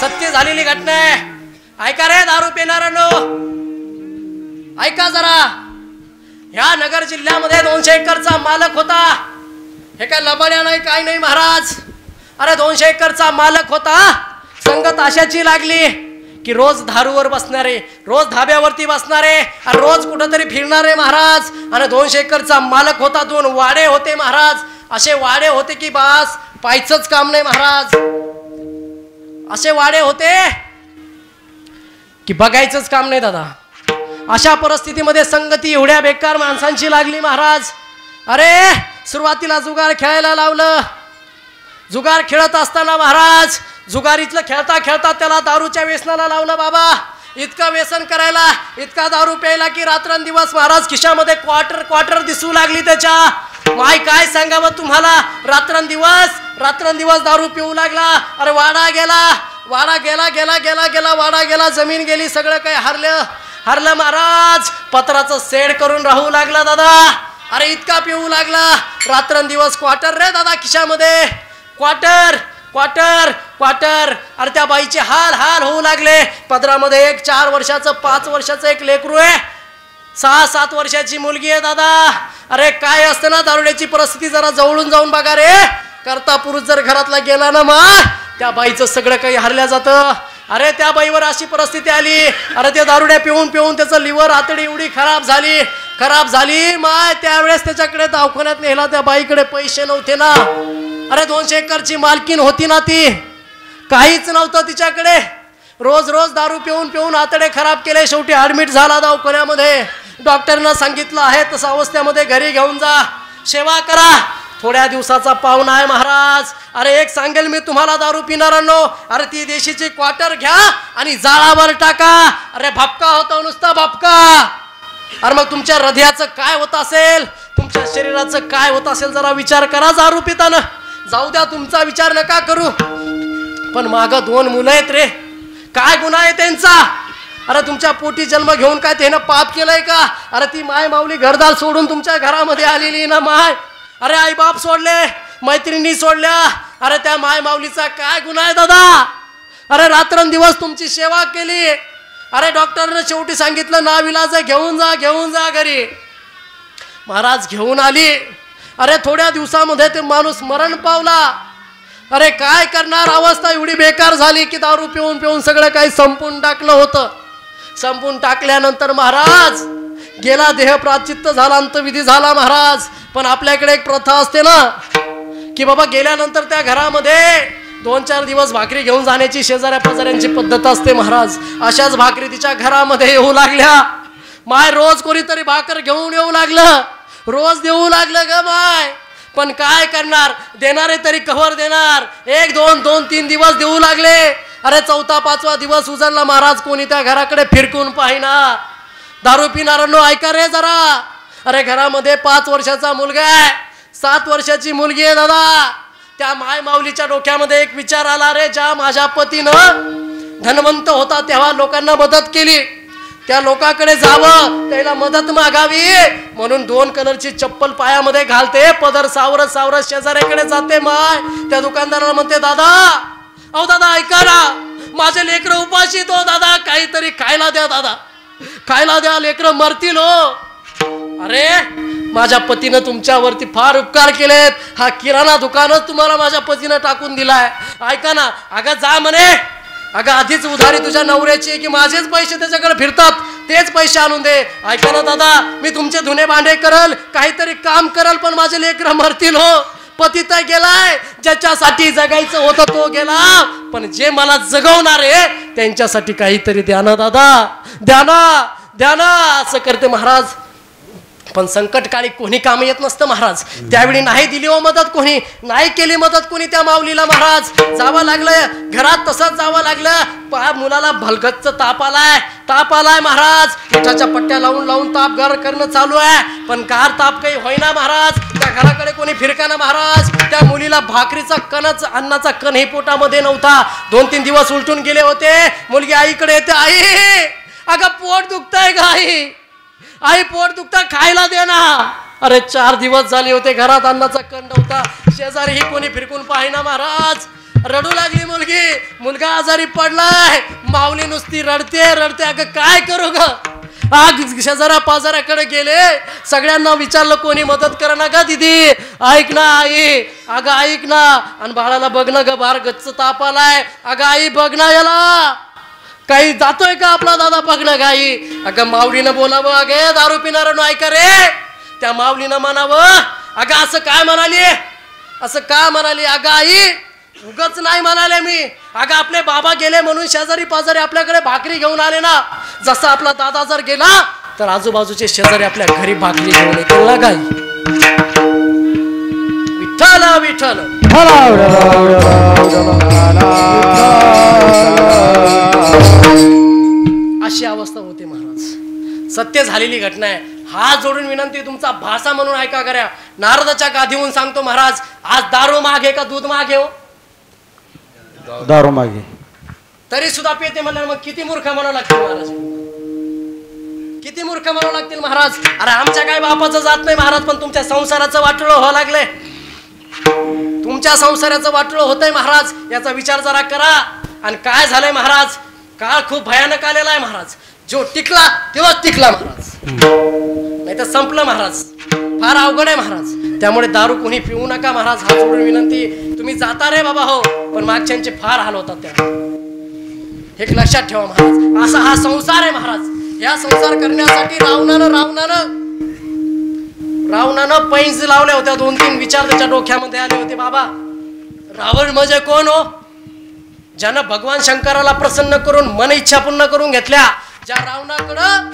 सत्य झालेली घटना आहे. ऐका रे दारू पिणाऱ्यांनो, ऐका जरा. ह्या नगर जिल्ह्यामध्ये 200 एकरचा मालक होता. हे काय लबाड्या नाही, काय नाही महाराज. अरे 200 एकरचा मालक होता. संगत अशाची लागली की रोज दारूवर बसणारे, रोज धाब्यावरती बसणारे, आणि रोज कुठंतरी फिरणारे महाराज. आणि 200 एकरचा मालक होता. 2 वाडे होते महाराज. असे वाडे होते की बास पायचंच काम नाही महाराज. असे वाडे होते की बघायचंच काम नाही दादा. अशा परिस्थितीमध्ये संगती एवढ्या बेकार माणसांची लागली महाराज. अरे सुरुवातीला जुगार खेळायला लावलं. जुगार खेळत असताना महाराज जुगारीतलं खेळता खेळता त्याला दारूच्या व्यसनाला लावलं. बाबा इतकं व्यसन करायला, इतका दारू प्यायला की रात्रंदिवस महाराज खिशामध्ये क्वार्टर दिसू लागली त्याच्या. माय काय सांगावं तुम्हाला, रात्रंदिवस दारू पिऊ लागला. अरे वाडा गेला वाडा गेला, जमीन गेली, सगळं काही हरलं महाराज. पत्राचं सेड करून राहू लागला दादा. अरे इतका पिऊ लागला. रात्रंदिवस क्वार्टर रे दादा खिशामध्ये, क्वार्टर. अरे त्या बाईचे हाल होऊ लागले. पदरामध्ये एक 4 वर्षाचं 5 वर्षाचं एक लेकरू आहे. 6-7 वर्षाची मुलगी आहे दादा. अरे काय असतं ना दारुड्याची परिस्थिती, जरा जवळून जाऊन बघा रे. करता पुरुष जर घरातला गेला ना मग त्या बाईचं सगळं काही हरल्या जातं. अरे त्या बाईवर अशी परिस्थिती आली. अरे ते दारुड्या पिऊन त्याचं लिव्हर आतडी एवढी खराब झाली माय. त्यावेळेस त्याच्याकडे दवाखान्यात नेला. त्या बाईकडे पैसे नव्हते ना. अरे 200 एकरची मालकीन होती ना ती, काहीच नव्हतं तिच्याकडे. रोज दारू पिऊन आतडे खराब केले. शेवटी ऍडमिट झाला दवाखान्यामध्ये. डॉक्टरनं सांगितलं आहे तसं अवस्थेमध्ये घरी घेऊन जा, सेवा करा. थोड्या दिवसाचा पाहुणा आहे महाराज. अरे एक सांगेल मी तुम्हाला दारू पिणाऱ्यांनो, अरे ती देशीची क्वार्टर घ्या आणि जाळावर टाका. अरे भपका होता, नुसता भपका. अरे मग तुमच्या हृदयाचं काय होत असेल, तुमच्या शरीराचं काय होत असेल, जरा विचार करा. दारू पिताना जाऊ द्या, तुमचा विचार नका करू. पण मागं 2 मुलं आहेत रे, काय गुन्हा आहे त्यांचा. अरे तुमच्या पोटी जन्म घेऊन काय त्यानं पाप केलंय का. अरे ती माय माऊली घरदार सोडून तुमच्या घरामध्ये आलेली ना माय. अरे आई बाप सोडले, मैत्रिणी सोडल्या. अरे त्या माय माऊलीचा काय गुन्हा आहे दादा. अरे रात्रंदिवस तुमची सेवा केली. अरे डॉक्टरने शेवटी सांगितलं नाविलाज घेऊन जा घरी. महाराज घेऊन आली. अरे थोड्या दिवसामध्ये ते माणूस मरण पावला. अरे काय करणार, अवस्था एवढी बेकार झाली की दारू पिऊन सगळं काही संपून टाकलं होतं. संपून टाकल्यानंतर महाराज गेला, देह प्राचित्त झाला, अंतविधी झाला महाराज. पण आपल्याकडे एक प्रथा असते ना की बाबा गेल्यानंतर त्या घरामध्ये 2-4 दिवस भाकरी घेऊन जाण्याची शेजाऱ्या पाजाऱ्यांची पद्धत असते महाराज. अशाच भाकरी तिच्या घरामध्ये येऊ लागल्या. माय रोज कोणीतरी भाकर घेऊन येऊ लागलं, रोज देऊ लागलं ग माय. पण काय करणार, देणारे तरी कव्हर देणार. 1-2-3 दिवस देऊ लागले. अरे 4था-5वा दिवस उजळला महाराज. कोणी त्या घराकडे फिरकून पाहिना. दारू पिणाऱ्यांनो ऐका रे जरा. अरे घरामध्ये 5 वर्षाचा मुलगा आहे, 7 वर्षाची मुलगी आहे दादा. त्या माय माऊलीच्या डोक्यामध्ये एक विचार आला. रे ज्या माझ्या पतीनं धनवंत होता तेव्हा लोकांना मदत केली, त्या लोकांकडे जावं, त्याला मदत मागावी म्हणून 2 कलरची चप्पल पायामध्ये घालते, पदर सावरत शेजाऱ्याकडे जाते. माय त्या दुकानदाराला म्हणते दादा, अहो दादा ऐका ना, माझे लेकरं उपाशी तो दादा, काहीतरी खायला द्या दादा, खायला द्या, लेकरं मरतील हो. अरे माझ्या पतीनं तुमच्यावरती फार उपकार केलेत, हा किराणा दुकानच तुम्हाला माझ्या पतीनं टाकून दिलाय. ऐका ना. अगं जा म्हणे, अगं आधीच उधारी तुझ्या नवऱ्याची की माझेच पैसे त्याच्याकडे फिरतात, तेच पैसे आणून दे. ऐका ना दादा, मी तुमचे धुणे भांडे करल, काहीतरी काम करल, पण माझे लेकरं मरतील हो. पती तर गेलाय, ज्याच्यासाठी जगायचं होतं तो गेला, पण जे मला जगवणार आहे त्यांच्यासाठी काहीतरी द्या ना दादा, द्या ना असं करते महाराज. पण संकटकाळी कोणी काम येत नसतं महाराज. त्यावेळी नाही दिली हो मदत, कोणी नाही केली मदत कोणी त्या माऊलीला महाराज. जावं लागलं घरात, तसंच जावं लागलं. मुलाला भलगतच ताप आलाय महाराज. पिठाच्या पट्ट्या लावून ताप गार करणं चालू आहे, पण गार ताप काही होईना महाराज. त्या घराकडे कोणी फिरकाना महाराज. त्या मुलीला भाकरीचा कणच, अन्नाचा कणही पोटामध्ये नव्हता. 2-3 दिवस उलटून गेले होते. मुलगी आईकडे येते, आई अगं पोट दुखतंय ग आई पोट दुखतं, खायला दे ना. अरे 4 दिवस झाले होते, घरात अन्नाचा कंड होता, शेजारी कोणी फिरकून पाहिना महाराज. रडू लागली मुलगी, मुलगा आजारी पडलाय, माऊली नुसती रडते रडते. अगं काय करू ग? आग शेजारा पाजाराकडे गेले, सगळ्यांना विचारलं, कोणी मदत करा ना ग दीदी. ऐक ना आई, अगं ऐक ना, आणि बाळाला बघ ना ग, बार गच्च ताप आलाय. अगं आई बघ ना याला, काही जातोय का आपला दादा, बघ ना गाई. अगं माऊलीनं बोलावं, अगे दारू पिणारं ऐका रे. त्या माऊलीनं म्हणावं, अगं असं काय म्हणाली, असं का म्हणाली. अगं आई उगच नाही म्हणाले मी, अगं आपले बाबा गेले म्हणून शेजारी पाजारी आपल्याकडे भाकरी घेऊन आले ना. जसा आपला दादा जर गेला तर आजूबाजूचे शेजारी आपल्या घरी भाकरी घेऊन येतील ना गाई. विठ्ठल विठ्ठल. अशी अवस्था होते महाराज. सत्य झालेली घटना आहे. हात जोडून विनंती, तुमचा भाषा म्हणून ऐका करा. नारदाच्या गादीहून सांगतो महाराज, आज दारू मागे का दूध मागे हो? दारू मागे. तरी सुद्धा पेते म्हणलं, मग किती मूर्ख म्हणावं लागतील महाराज, किती मूर्ख म्हणावं लागतील महाराज. अरे आमच्या काय बापाचं जात नाही महाराज, पण तुमच्या संसाराचं वाटोळं व्हावं लागलंय, तुमच्या संसाराचं वाटोळं होतंय महाराज. याचा विचार जरा करा. आणि काय झालंय महाराज, काळ खूप भयानक आलेला आहे महाराज. जो टिकला तेव्हाच टिकला महाराज, नाही तर संपलं महाराज. फार अवघड आहे महाराज. त्यामुळे दारू कोणी पिऊ नका महाराज, हात जोडून विनंती. तुम्ही जाता रे बाबा हो, पण मागच्यांचे फार हाल होतात त्या, हे लक्षात ठेवा महाराज. असा हा संसार आहे महाराज. या संसार करण्यासाठी रावणानं पैंज लावल्या होत्या. 2-3 विचार त्याच्या डोक्यामध्ये आले होते. बाबा रावण म्हणजे कोण हो? ज्यानं भगवान शंकराला प्रसन्न करून मन इच्छा पूर्ण करून घेतल्या. ज्या रावणाकडं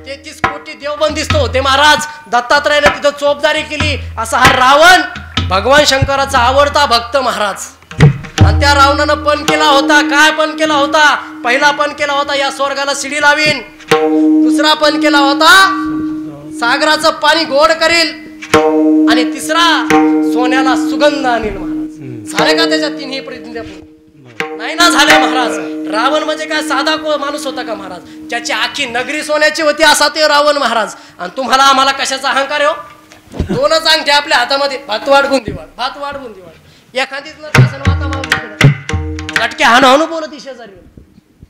33 कोटी देव बंदिस्त होते महाराज, दत्तात्रयाने तिथं चोपदारी केली. असा हा रावण भगवान शंकराचा आवडता भक्त महाराज. आणि त्या रावणानं पण केला होता. काय पण केला होता? पहिला पण केला होता, या स्वर्गाला शिडी लावीन. दुसरा पण केला होता, सागराचं पाणी गोड करील. आणि तिसरा, सोन्याला सुगंध आणील महाराज. झाले का त्याच्या 3ही प्रतिज्ञा? नाही ना झाले महाराज. रावण म्हणजे काय साधा माणूस होता का महाराज? ज्याची आखी नगरी सोन्याची होती असा ते रावण महाराज. आणि तुम्हाला आम्हाला कशाचा अहंकार हो? 2च अंगठ्या आपल्या हातामध्ये, भात वाढवून दिवाळ, भात वाढवून दिवाळ. एखादीच लटके हाणू बोलत शेजारी,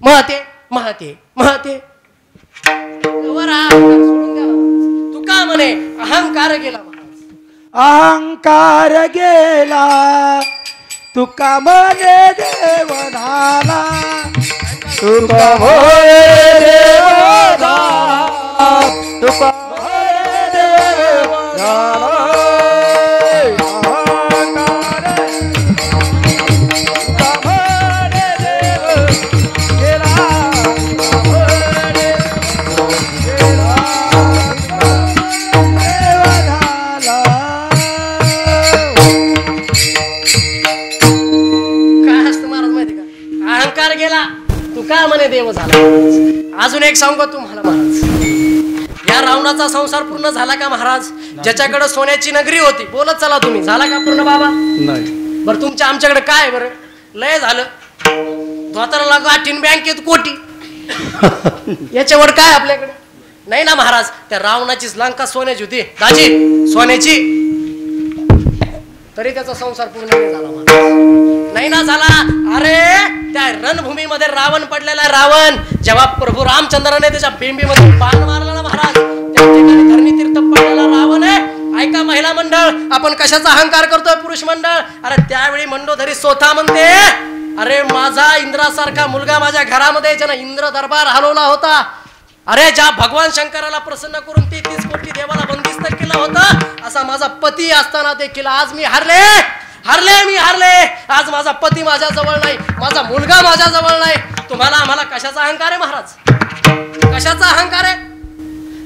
महते महते महते. सोडून द्या. तू का म्हणे अहंकार गेला महाराज, अहंकार गेला, तुका म्हणे देव झाला, तुका म्हणे देव झाला, तुका म्हणे देव झाला. गेला तू का म्हणे देव झाला. अजून एक सांगू तुम्हाला महाराज, या रावणाचा संसार पूर्ण झाला का महाराज? ज्याच्याकडे सोन्याची नगरी होती, बोलत चला तुम्ही, झाला का पूर्ण बाबा? नाही. बरं तुमच्या आमच्याकडे काय बरं लय झालं, धोताराला गाठीन बँकेत कोटी, याच्यावर काय आपल्याकडे नाही ना महाराज. त्या रावणाचीच लंका सोन्याची होती दाजी, सोन्याची, तरी त्याचा संसार पूर्ण नाही झाला महाराज. नाही ना झाला. अरे त्या रणभूमीमध्ये रावण पडलेला आहे. रावण जेव्हा प्रभू रामचंद्राने त्याच्या बिंबीमध्ये बाण मारला ना महाराज, त्या ठिकाणी धरणी तीर्थ पडलेला रावण आहे. ऐका महिला मंडळ, आपण कशाचा अहंकार करतोय पुरुष मंडळ? अरे त्यावेळी मंडोधरी स्वतः म्हणते, अरे माझा इंद्रासारखा मुलगा माझ्या घरामध्ये, ज्यानं इंद्र दरबार हलवला होता. अरे ज्या भगवान शंकराला प्रसन्न करून 33 कोटी देवाला बंदिस्त केलं होतं, असा माझा पती असताना देखील आज मी हारले. मी हारले. आज माझा पती माझ्या जवळ नाही, माझा मुलगा माझ्या जवळ नाही. तुम्हाला आम्हाला कशाचा अहंकार आहे महाराज? कशाचा अहंकार आहे?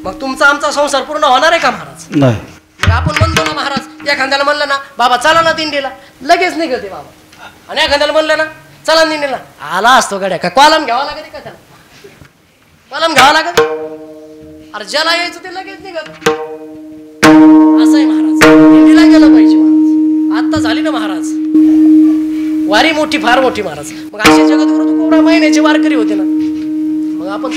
मग तुमचा आमचा संसार पूर्ण होणार आहे का महाराज? नाही. मग आपण म्हणतो ना महाराज, एखाद्याला म्हणलं ना बाबा चला ना दिंडीला, लगेच निघते बाबा. आणि एखाद्याला म्हणलं ना चला दिंडीला, आला असतो गड्या. का कॉलम घ्यावा लागते का त्याला? कॉलम घ्यावा लागत? अरे ज्याला यायचं ते लगेच निघत. असं आहे महाराज, दिंडीला गेलं पाहिजे महाराज. आता झाली ना महाराज वारी मोठी, फार मोठी महाराज. मग अशी जगद्गुरु तुकोबा महिन्याची वारकरी होते ना, मग आपण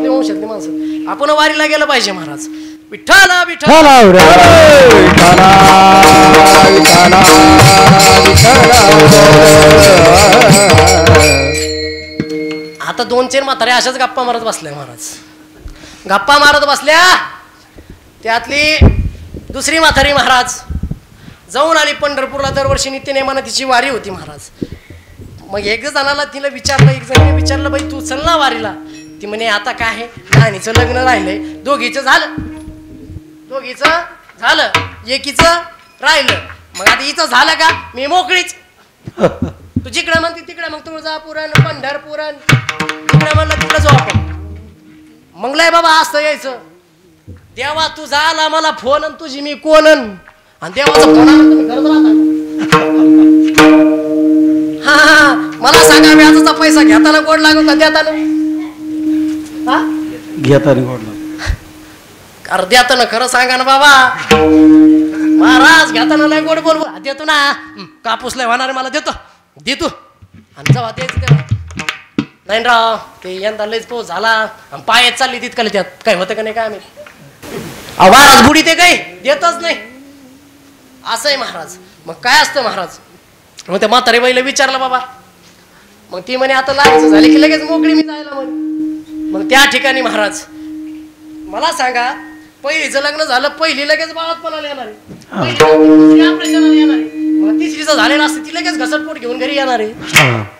वंशातली माणसं, आपण वारीला गेलं पाहिजे महाराज. विठ्ठल विठ्ठल. आता 2-4 म्हातारे अशाच गप्पा मारत बसल्या महाराज. गप्पा मारत बसल्या त्यातली दुसरी म्हातारी महाराज जाऊन आली पंढरपूरला. दरवर्षी नित्यनेमानं तिची वारी होती महाराज. मग एक जणाला तिला विचारलं, एक जणाने विचारलं, बाई तू चल ना वारीला. ती म्हणे आता काय आहे, नानीचं लग्न राहिलंय, दोघीचं झालं, एकीचं राहिलं. मग आता हिचं झालं का, मी मोकळीच. तू जिकडे म्हणते तिकडे, मग तुळजापुरण पंढरपुरण तिकडे म्हणलं तिकडे जाऊ आपण. मग लय बाबा असं यायचं. देवा तू झाला मला फोन आणि तुझी मी कोणन, आणि देवाचा फोन आला तुम्ही करत राहता. हा मला सांगा, व्याजाचा पैसा घेताना गोड लागू का देताना? घेताना गोड लागू. अरे देताना खरं सांगा ना बाबा. महाराज घेताना लय गोड बोल देतो ना. कापूस लय होणार मला देतो आणि जेव्हा द्यायचं तेव्हा नाही राव, ते यंदा लयच पाऊस झाला आणि पायात चालली तितकले, त्यात काय होतं का नाही काय आम्ही. महाराज बुडी ते काही देतच नाही असं आहे महाराज. मग काय असतं महाराज. मग त्या म्हातारी बाईला विचारलं बाबा. मग ती म्हणे आता लागायचं झाले की लगेच मोकळी मी जायला म्हणे. मग त्या ठिकाणी महाराज मला सांगा, पहिलीचं लग्न झालं, पहिली लगेच बाळातपणाला येणार आहे, ऑपरेशनाला येणार आहे. मग तिसरीचं झालेलं असतं, ती लगेच घसटपोट घेऊन घरी येणार आहे.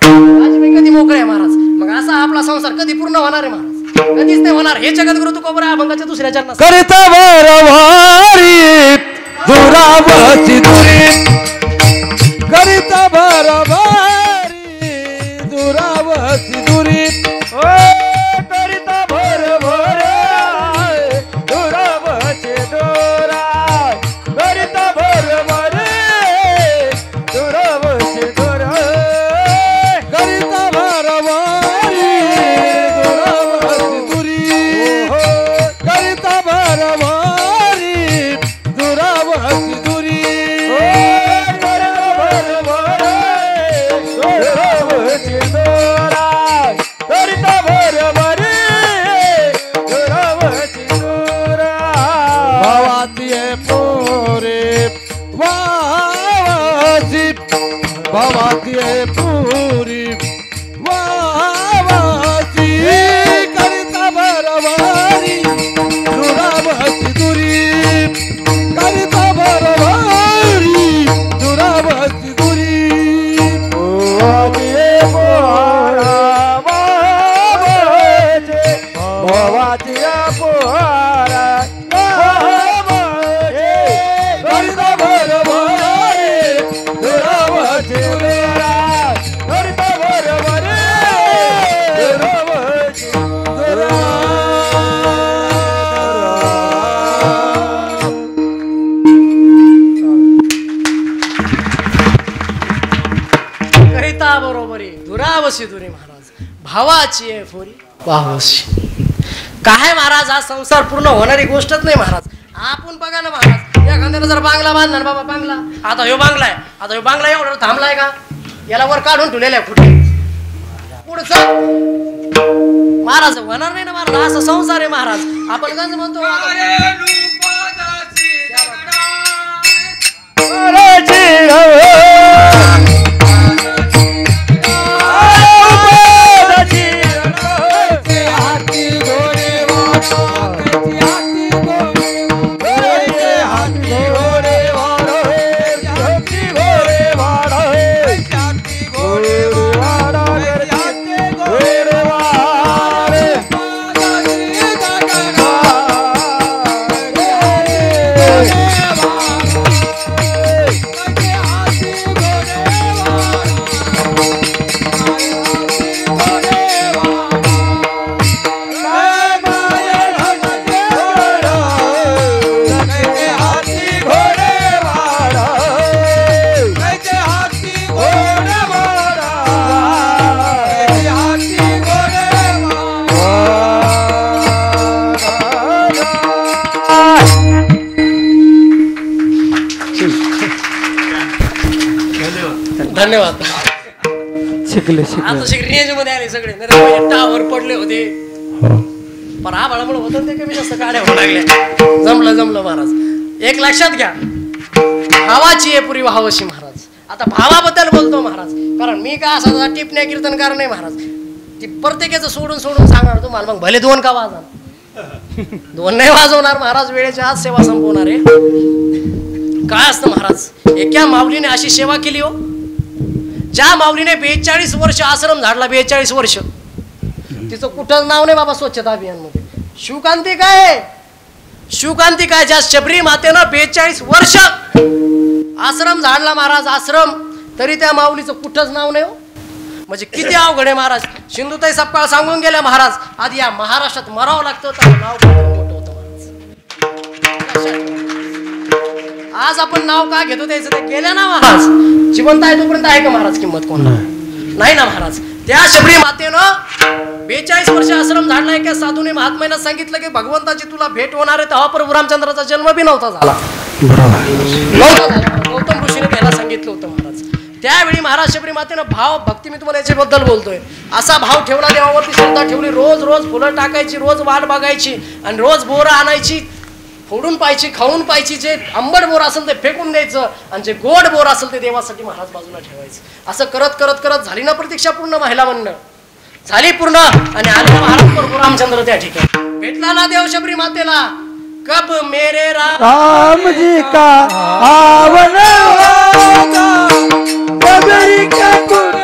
माझी बाई कधी मोकळे आहे महाराज. मग असा आपला संसार कधी पूर्ण होणार आहे महाराज? कधीच नाही होणार. हे जगद्गुरु तुकोबरा अभंगाच्या दुसऱ्या चरणात करिता बरवारी दुरावती दुरी, करिता बरवारी दुरावती दुरी, ओ करिता भरभरे दुरावती दोरा, करिता भरभरे दुरावती दोरा, करिता भरवारी दुरावती दुरी, करिता भरवारी दुरावती दुरी, करिता भरभरे दुरावती दोरा, करिता भरभरे दुरावती दोरा. भावाती पोरे वावाची, भावाती पुरी वावाची, करिता भरवारी दुरावती दुरी, करिता भरवारी दुरावती दुरी. भावाती पोरा करिता भरवारी दुरावती दुरा, करिता भरवारी दुरावती दुरा. करिता बरोबरी दुरावशी दुरी महाराज. भावाची आहे फोरी भावाशी. काय महाराज, हा संसार पूर्ण होणारी गोष्टच नाही महाराज. आपण बघा ना महाराज, एखाद्यानं जर बांगला बांधला ना बाबा, बांगला आता ह्यो बांगला आहे, आता ह्यो बांगला एवढा थांबलाय का, याला वर काढून ठेवलेला आहे कुठे पुढचं महाराज होणार नाही ना महाराज. असं संसार आहे महाराज. आपण कसं म्हणतो धन्यवाद. शिकले आता रेंज मध्ये आले सगळे, टावर पडले होते. पराबळामुळे होतं ते कमी जास्त काड्या व्हायला लागल्या. जमलं महाराज. एक लक्षात घ्या, भावाची आहे पुरी व्हावशी महाराज. आता भावाबद्दल बोलतो महाराज, कारण मी काय असा टिपण्या कीर्तनकार नाही महाराज. ती प्रत्येकाचं सोडून सांगणार तुम्हाला. मग भले 2 का वाजा, 2 नाही वाजवणार महाराज. वेळेच्या आज सेवा संपवणार आहे. काय असतं महाराज, एका माऊलीने अशी सेवा केली हो, ज्या माऊलीने 42 वर्ष आश्रम झाडला. 42 वर्ष. तिचं कुठं नाव नाही बाबा स्वच्छता अभियान मध्ये. शिवकांती काय ज्या शबरी मातेनं 42 वर्ष आश्रम झाडला महाराज, आश्रम, तरी त्या माऊलीचं कुठंच नाव नाही हो. म्हणजे किती अवघड आहे महाराज. सिंधुताई सपकाळ सांगून गेल्या महाराज, आधी या महाराष्ट्रात मरावं लागतं तर नाव मोठं होतं महाराज. आज आपण नाव का घेतो त्याचं, ते गेल्या ना महाराज. जिवंत आहे तोपर्यंत आहे का महाराज किंमत कोण नाही ना महाराज. त्या शबरी मातेनं 42 वर्ष आश्रम झाडला. एका साधूने महात्म्यानं सांगितलं की भगवंताची तुला भेट होणार आहे. तेव्हा प्रभू रामचंद्राचा जन्म बी नव्हता झाला. गौतम ऋषीने त्याला सांगितलं होतं महाराज. त्यावेळी महाराज शबरी मातेनं भाव भक्ती, मी तुम्हाला याच्याबद्दल बोलतोय, असा भाव ठेवला, देवावरती श्रद्धा ठेवली. रोज फुलं टाकायची, रोज वाट बघायची, आणि रोज बोरं आणायची, फोडून पाहायची, खाऊन पाहायची. जे आंबट बोर असेल ते फेकून द्यायचं, आणि जे गोड बोर असेल ते देवासाठी महाराज बाजूला ठेवायचं. असं करत झाली ना प्रतीक्षा पूर्ण. महिला मंडळ झाली पूर्ण, आणि आले महाराज प्रभू रामचंद्र त्या ठिकाणी. भेटला ना देव शबरी मातेला. कब मेरे राम जी का आवन होगा, शबरी का कुंड